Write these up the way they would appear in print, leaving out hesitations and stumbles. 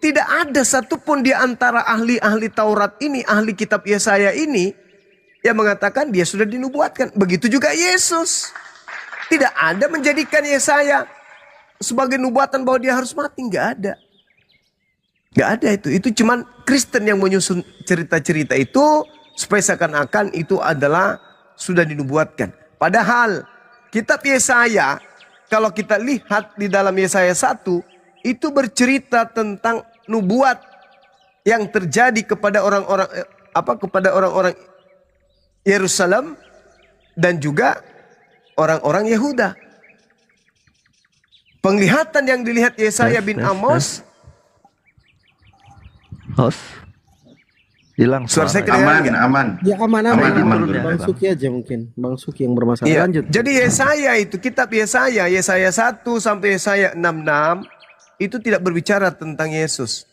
tidak ada satupun di antara ahli-ahli Taurat ini, ahli kitab Yesaya ini, yang mengatakan dia sudah dinubuatkan. Begitu juga Yesus. Tidak ada menjadikan Yesaya sebagai nubuatan bahwa dia harus mati. Nggak ada. Nggak ada itu. Itu cuman Kristen yang menyusun cerita-cerita itu supaya seakan-akan itu adalah sudah dinubuatkan. Padahal kitab Yesaya, kalau kita lihat di dalam Yesaya 1, itu bercerita tentang nubuat yang terjadi kepada orang-orang Yerusalem dan juga orang-orang Yehuda. Penglihatan yang dilihat Yesaya bin Amos. Hilang suara saya aman. Ya aman. Bang Suki aja mungkin. Bang Suki yang bermasalah. Iya. Lanjut. Jadi Yesaya itu, kitab Yesaya 1 sampai Yesaya 66 itu tidak berbicara tentang Yesus.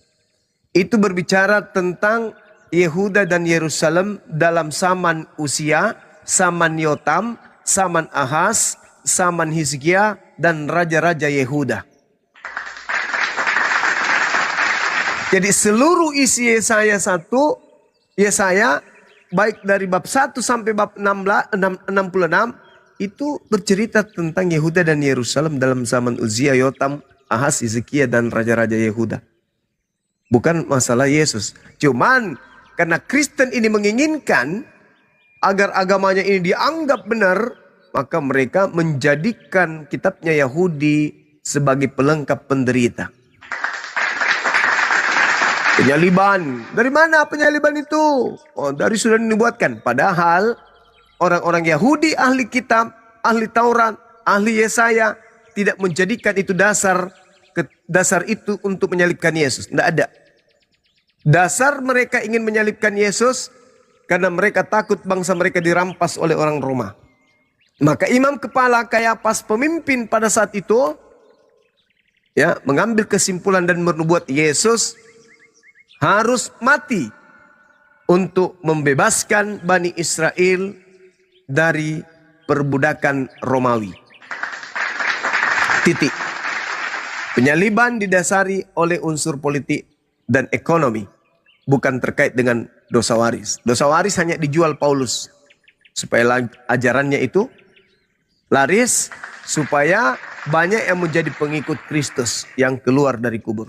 Itu berbicara tentang Yehuda dan Yerusalem dalam zaman Usia, zaman Yotam, zaman Ahaz, zaman Hizkia, dan raja-raja Yehuda. Jadi seluruh isi Yesaya 1, Yesaya baik dari bab 1 sampai bab 66 itu bercerita tentang Yehuda dan Yerusalem dalam zaman Uzia, Yotam, Ahaz, Hizkia, dan raja-raja Yehuda. Bukan masalah Yesus. Cuman karena Kristen ini menginginkan agar agamanya ini dianggap benar, maka mereka menjadikan kitabnya Yahudi sebagai pelengkap penderita. Penyaliban. Dari mana penyaliban itu? Oh, dari sudah dibuatkan. Padahal orang-orang Yahudi ahli kitab, ahli Taurat, ahli Yesaya tidak menjadikan itu dasar itu untuk menyalibkan Yesus. Tidak ada. Dasar mereka ingin menyalibkan Yesus karena mereka takut bangsa mereka dirampas oleh orang Roma. Maka imam kepala Kayafas, pemimpin pada saat itu, ya, mengambil kesimpulan dan menubuat Yesus harus mati untuk membebaskan Bani Israel dari perbudakan Romawi. Titik. Penyaliban didasari oleh unsur politik dan ekonomi, bukan terkait dengan dosa waris. Dosa waris hanya dijual Paulus supaya ajarannya itu laris, supaya banyak yang menjadi pengikut Kristus yang keluar dari kubur.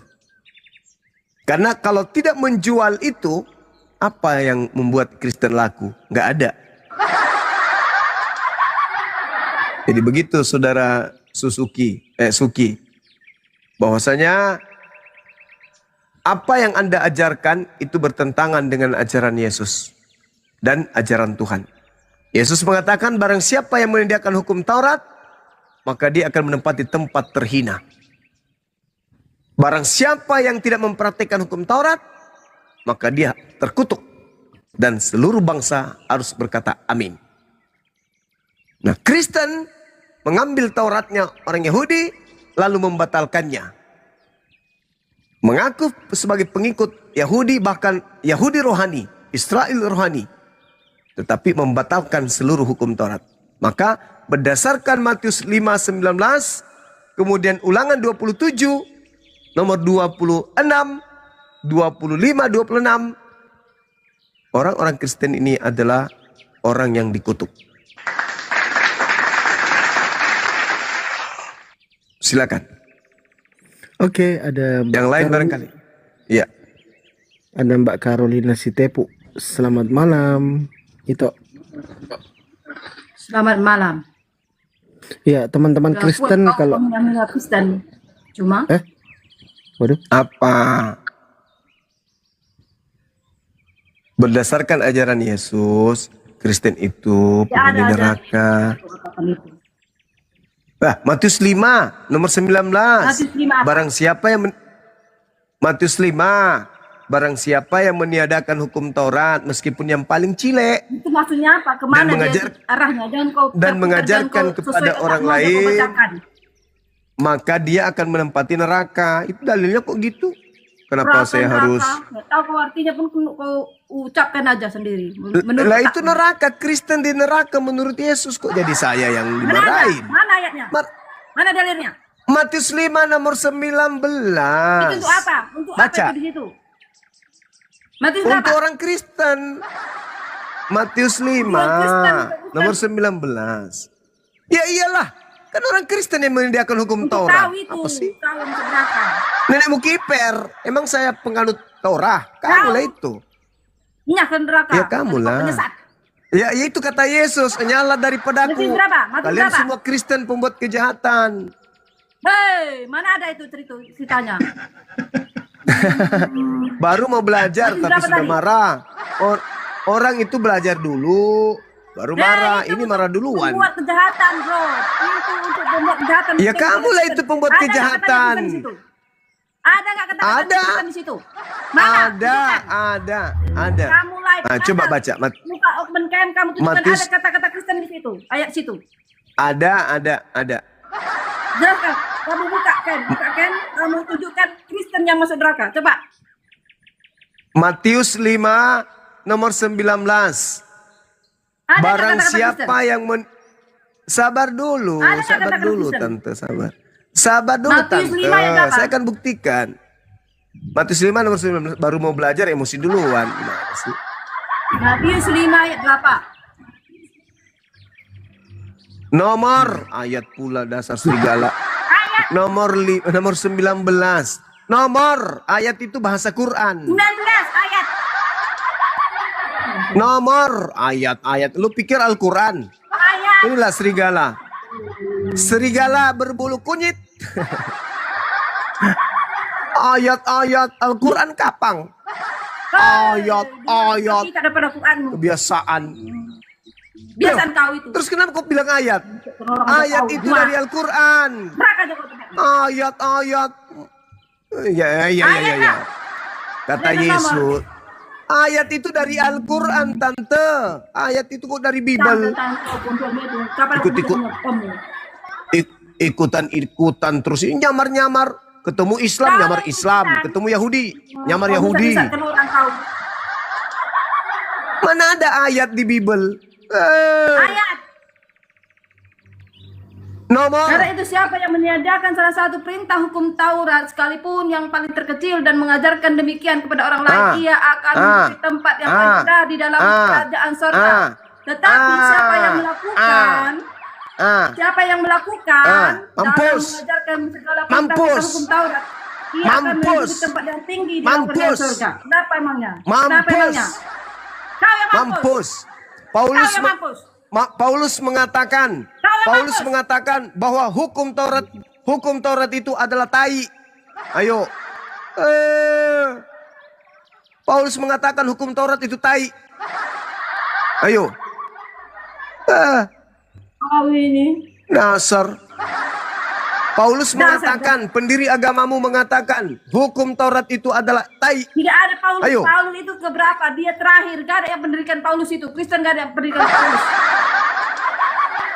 Karena kalau tidak menjual itu, apa yang membuat Kristen laku? Nggak ada. Jadi begitu saudara Suki, bahwasanya apa yang Anda ajarkan itu bertentangan dengan ajaran Yesus dan ajaran Tuhan. Yesus mengatakan barang siapa yang menyediakan hukum Taurat, maka dia akan menempati tempat terhina. Barang siapa yang tidak mempraktikkan hukum Taurat, maka dia terkutuk. Dan seluruh bangsa harus berkata amin. Nah, Kristen mengambil Tauratnya orang Yahudi, lalu membatalkannya. Mengaku sebagai pengikut Yahudi, bahkan Yahudi rohani, Israel rohani. Tetapi membatalkan seluruh hukum Taurat. Maka berdasarkan Matius 5:19, kemudian Ulangan 27, nomor 26, 25, 26. Orang-orang Kristen ini adalah orang yang dikutuk. Silakan. Oke, ada yang lain barangkali. Iya. Ada Mbak Carolina Sitepu. Selamat malam. Itu. Selamat malam. Ya, teman-teman Kristen kalau Kristen cuma waduh. Apa? Berdasarkan ajaran Yesus, Kristen itu penghuni neraka. Matius 5 nomor 19. Barang siapa yang Matius 5, barang siapa yang meniadakan hukum Taurat meskipun yang paling cilik, itu maksudnya apa? Kemana arahnya? Dan mengajarkan kepada orang lain, maka dia akan menempati neraka. Itu dalilnya kok gitu? Kenapa saya harus? Nggak tahu kau artinya pun kau ucapkan aja sendiri. Lah itu neraka, Kristen di neraka menurut Yesus, kok jadi saya yang dimarahin? Mana ayatnya? Mana dalilnya? Matius 5 nomor 19. Itu untuk apa? Untuk apa Baca. itu di situ? Matius Untuk berapa? orang Kristen. Matius 5 Kristen. nomor 19. Ya iyalah, kan orang Kristen yang menyediakan hukum Untuk Taurat. tahu itu. Apa sih? Tahu masuk neraka. Nenekmu kiper. Emang saya penganut Taurat? Kamu lah itu. Minyak ke neraka. Ya, kamu Kau lah. penyesat. Ya itu kata Yesus, nyala daripadaku. Matius berapa? Matius Kalian berapa? semua Kristen pembuat kejahatan. Hei, mana ada itu ceritanya? Baru mau belajar Matius tapi berapa sudah tadi? marah. Orang itu belajar dulu, baru marah. Itu Ini untuk marah duluan. Membuat kejahatan, bro. Itu untuk membuat kejahatan. Ya, Bukan kamu lah Kristen. itu pembuat Ada nggak kejahatan. kata-kata Kristen di situ? Ada nggak kata-kata Ada. Kristen di situ? Mana? Ada, Tunjukkan. ada. Kamu live. Ah, coba baca. Buka Open Cam, kamu tunjukkan Matius- ada kata-kata Kristen di situ. Ayat situ. Ada. Jelaskan. Kamu buka Ken. Kamu tunjukkan Kristen yang masuk neraka. Coba. Matius 5 nomor 19. Ada nggak Barang kata-kata siapa Kristen? yang sabar dulu, Ada nggak sabar kata-kata dulu Kristen? tante, sabar. Sabar dulu Matius tante, 5 yang berapa? saya akan buktikan. Matius 5 nomor 19, baru mau belajar emosi duluan. Gimana sih? Matius 5 ayat berapa? Nomor ayat pula dasar serigala. Ayat Nomor 19. Nomor ayat itu bahasa Quran. 19 ayat. Nomor ayat. Lu pikir Al-Quran? Ayat. Inilah serigala. Serigala berbulu kunyit. Ayat-ayat Al-Quran kapang. Ayat. Kita daripada Quranmu. Kebiasaan. Biasaan kau itu. Terus kenapa kau bilang ayat? Orang Ayat tahu. itu Wah, dari Al-Quran. neraka aja kau tempat. Ayat. Ya. Kata Ada nomor. Yesus. Ayat itu dari Al-Quran, tante. Ayat itu kok dari Bible. Kapan aku Ikut-ikut. bisa kamu? Ikutan terus. Ini nyamar-nyamar. Ketemu Islam, nyamar Islam. Ketemu Yahudi, nyamar Kau Yahudi. bisa-bisa orang tahu. Mana ada ayat di Bible? Ayat. Nomor. Karena itu siapa yang meniadakan salah satu perintah hukum Taurat sekalipun yang paling terkecil dan mengajarkan demikian kepada orang lain, ia akan memiliki tempat yang paling rendah di dalam kerajaan sorga. Tetapi siapa yang melakukan siapa yang melakukan dalam Mampus. mengajarkan segala perintah Mampus. hukum Taurat, ia akan Mampus. menduduki tempat yang tinggi di dalam kerajaan Mampus. sorga. Kenapa emangnya? Kenapa Mampus. emangnya? Kau yang mampus. Mampus. Kau yang mampus. Paulus mengatakan, mampus. Bahwa hukum Taurat itu adalah tai. Ayo. Paulus mengatakan hukum Taurat itu tai. Ayo. Kau ini. Dasar. Paulus mengatakan, pendiri agamamu mengatakan, hukum Taurat itu adalah tai. Tidak ada Paulus. Ayo. Paulus itu keberapa? Dia terakhir. Gak ada yang mendirikan Paulus itu. Kristen gak ada yang mendirikan Paulus.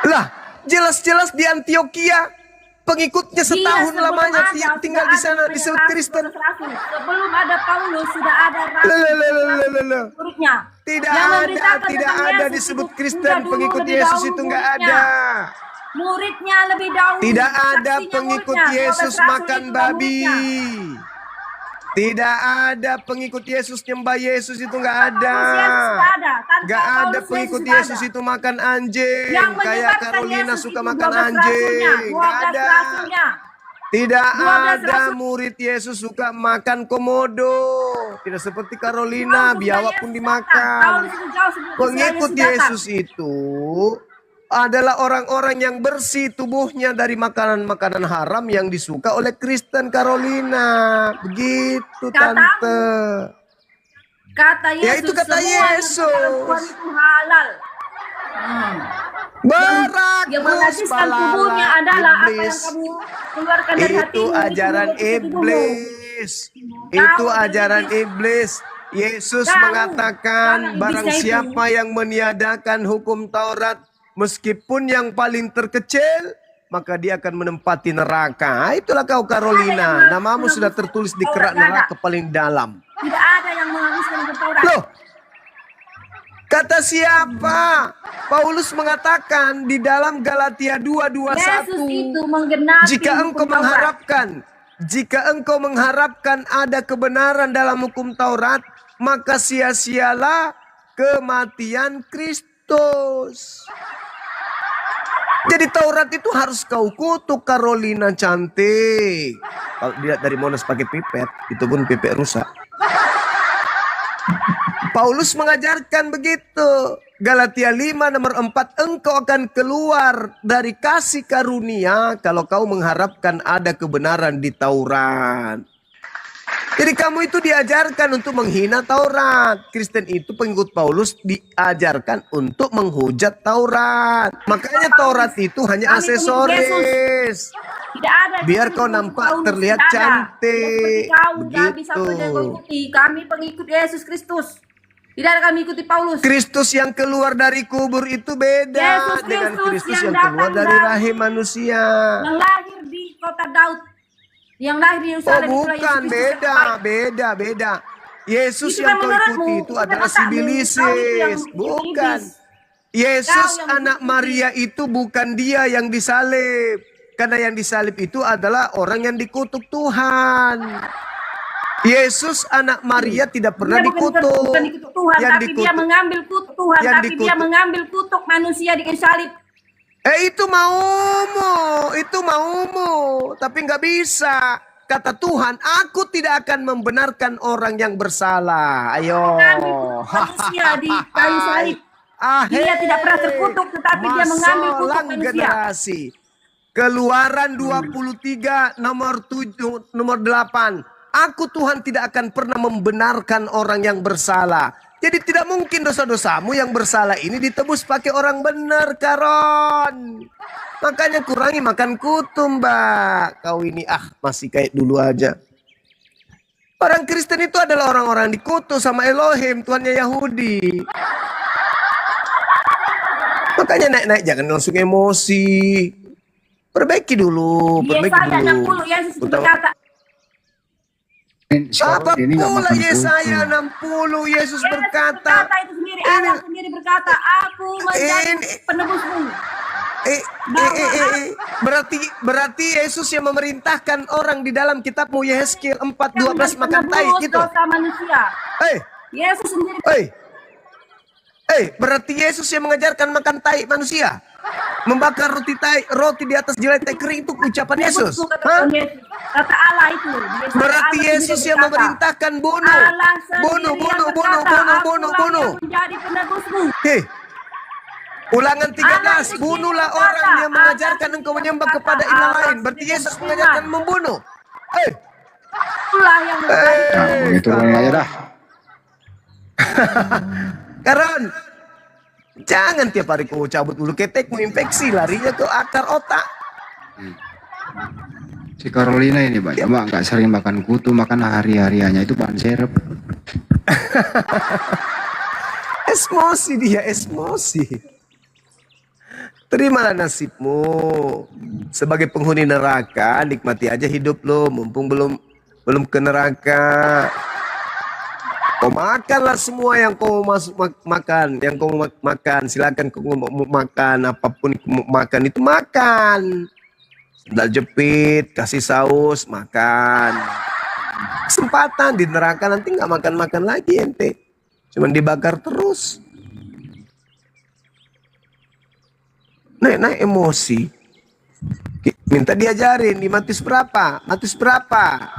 Lah, jelas-jelas di Antioquia pengikutnya setahun Dia sebelum lamanya ada, tinggal sudah di sana ada disebut rasul, Kristen. rasul. Sebelum ada Paulus sudah ada rasul. Lelelelelelele. Muridnya. Tidak Yang ada, memberitakan tidak tentang ada Yesus disebut itu Kristen, sudah dulu pengikut lebih Yesus dahulu itu nggak muridnya. ada. Muridnya lebih dahulu. Tidak ada Saksinya pengikut muridnya. Yesus 12 rasul makan itu babi. muridnya. Tidak ada pengikut Yesus nyembah Yesus itu nggak ada. Paulus Yesus sudah ada. Tanpa Nggak ada Paulus pengikut sudah Yesus ada. itu makan anjing. Yang Kayak menyebabkan Carolina Yesus suka itu makan 12 anjing. rasulnya, Nggak 12 ada. rasulnya. Tidak 12 ada rasul. murid Yesus suka makan komodo. Tidak seperti Carolina, Paulus biawak Yesus pun datang. dimakan. Paulus itu jauh sebelum Pengikut Yesus datang. Yesus itu adalah orang-orang yang bersih tubuhnya dari makanan-makanan haram yang disuka oleh Kristen Carolina. Begitu Katamu. tante. Kata Yesus, Ya, itu kata semua yang Yesus. perempuan itu halal. Yang Berakus menajiskan tubuhnya adalah apa yang iblis. kamu keluarkan dari Itu hatimu. ajaran mulut, itu tubuhmu. iblis. Itu ajaran iblis. Yesus Kamu, mengatakan kamu barang iblisnya itu. siapa yang meniadakan hukum Taurat meskipun yang paling terkecil maka dia akan menempati neraka. Itulah kau Carolina. Namamu sudah tertulis di kerak neraka paling dalam. Tidak ada yang menghabiskan hukum Taurat. Loh. Kata siapa? Paulus mengatakan di dalam Galatia 2:21, Yesus itu menggenapi jika engkau hukum Taurat. mengharapkan ada kebenaran dalam hukum Taurat, maka sia-sialah kematian Kristus. Jadi Taurat itu harus kau kutuk, Carolina cantik. Kalau dilihat dari Monas pakai pipet, itu pun pipet rusak. Paulus mengajarkan begitu. Galatia 5 nomor 4, engkau akan keluar dari kasih karunia kalau kau mengharapkan ada kebenaran di Taurat. Jadi kamu itu diajarkan untuk menghina Taurat. Kristen itu pengikut Paulus diajarkan untuk menghujat Taurat. Makanya Taurat itu hanya aksesoris. Tidak ada. Biar kau nampak terlihat cantik. Kau tidak bisa Begitu. mengikuti. Kami pengikut Yesus Kristus. Tidak ada kami ikuti Paulus. Kristus yang keluar dari kubur itu beda Yesus dengan Kristus Kristus yang yang keluar datang dari dari- rahim manusia. Yang lahir di kota Daud. Yang lahir di Oh Yerusalem. itulah bukan, Yesus Kristus yang beda, terbaik. beda. Yesus Itu yang kan kau menurutmu, ikuti itu itu kan adalah otakmu. Kau itu sibilisis. yang Bukan. iblis. Yesus Kau yang anak mengikuti. Maria itu bukan dia yang disalib. Karena yang disalib itu adalah orang yang dikutuk Tuhan. Yesus anak Maria tidak pernah Dia dikutuk. bukan dikutuk Tuhan, Yang tapi dia dikutuk. mengambil kutuk Tuhan, Yang tapi dia dikutuk. mengambil kutuk manusia di kayu salib. Itu maumu, tapi nggak bisa. Kata Tuhan, aku tidak akan membenarkan orang yang bersalah. Ayo. Mengambil kutuk manusia di kayu salib. Dia tidak pernah terkutuk, tetapi dia mengambil kutuk Masalah manusia. generasi. Keluaran 23 nomor 8. Aku Tuhan tidak akan pernah membenarkan orang yang bersalah. Jadi tidak mungkin dosa-dosamu yang bersalah ini ditebus pakai orang benar, Karon. Makanya kurangi makan kutu, Mbak. Kau ini masih kayak dulu aja. Orang Kristen itu adalah orang-orang dikutuk sama Elohim, Tuhannya Yahudi. Makanya naik-naik jangan langsung emosi. Perbaiki dulu, Yesaya 60, Yesus berkata, Apa Ini nggak pula makan Yesaya kutu. 60 Yesus Yesus berkata, itu sendiri, Allah sendiri berkata, aku menjadi Ini- penebusmu. berarti Yesus yang memerintahkan orang di dalam kitabmu Yehezkiel 4:12 Yang makan tai menebus gitu. dosa manusia. Eh, Yesus sendiri. berarti Yesus yang mengajarkan makan tai manusia. Membakar roti di atas jelai tai kering itu ucapan Yesus. Kata Hah? Tuhan Yesus. Kata Allah itu. Yesaya Berarti Allah Yesus sendiri yang berkata, memerintahkan bunuh. Allah sendiri Bunuh. yang berkata, "Akulah yang menjadi penebusmu." Hei, Ulangan 13, Allah bunuhlah sendiri orang berkata, yang mengajarkan Allah engkau sendiri menyembah berkata, kepada ilah Allah lain. Berarti sendiri Yesus berfirman. mengajarkan membunuh. Itulah yang menjadi Nah, begitu aja dah. Karan, jangan tiap hari kau cabut bulu ketekmu infeksi, larinya ke akar otak. Si Carolina ini banyak nggak sering makan kutu, makan hari-hariannya itu bahan serep. Emosi dia, emosi. Terimalah nasibmu. Sebagai penghuni neraka, nikmati aja hidup lo, mumpung belum ke neraka. Kau makanlah semua yang kau makan, yang kau makan. Silakan kau mau makan apapun kau mau makan itu makan. Sendal jepit, kasih saus, makan. Kesempatan di neraka nanti nggak makan-makan lagi ente. Cuman dibakar terus. Naik emosi. Minta diajarin di Matius berapa? Matius berapa?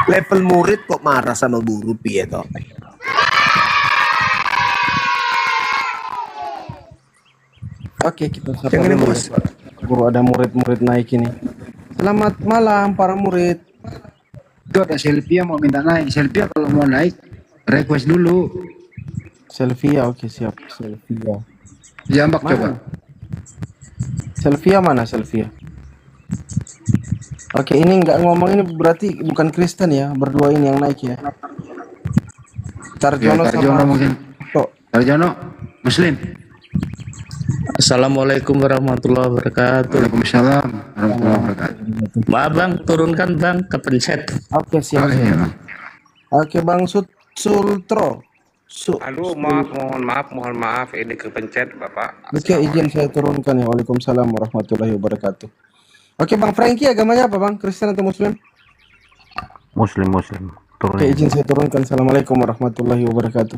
Level murid kok marah sama guru piye toh? Oke, kita sapa Jangan dulu. emosi. Guru ada murid-murid naik ini. Selamat malam para murid. Itu ada Sylvia mau minta naik. Sylvia kalau mau naik request dulu. Selvia, oke siap. Selvia. Jambak Mana? coba. Selvia mana Selvia? Oke, ini nggak ngomong ini berarti bukan Kristen ya, berdua ini yang naik ya. Ya, Tarjono Tarjono sama mungkin. Tok. Tarjono Muslim. Assalamualaikum warahmatullahi wabarakatuh. Waalaikumsalam warahmatullahi wabarakatuh. Maaf bang, turunkan bang, kepencet. Oke, siap. Oh, iya, siap. Bang. Oke, Bang Sultro. Aduh, mohon maaf, ini kepencet Bapak. Oke, izin saya turunkan ya. Waalaikumsalam warahmatullahi wabarakatuh. Oke, Bang Frankie agamanya apa, Bang? Kristen atau Muslim? Muslim. Oke, izin saya turunkan. Assalamualaikum warahmatullahi wabarakatuh.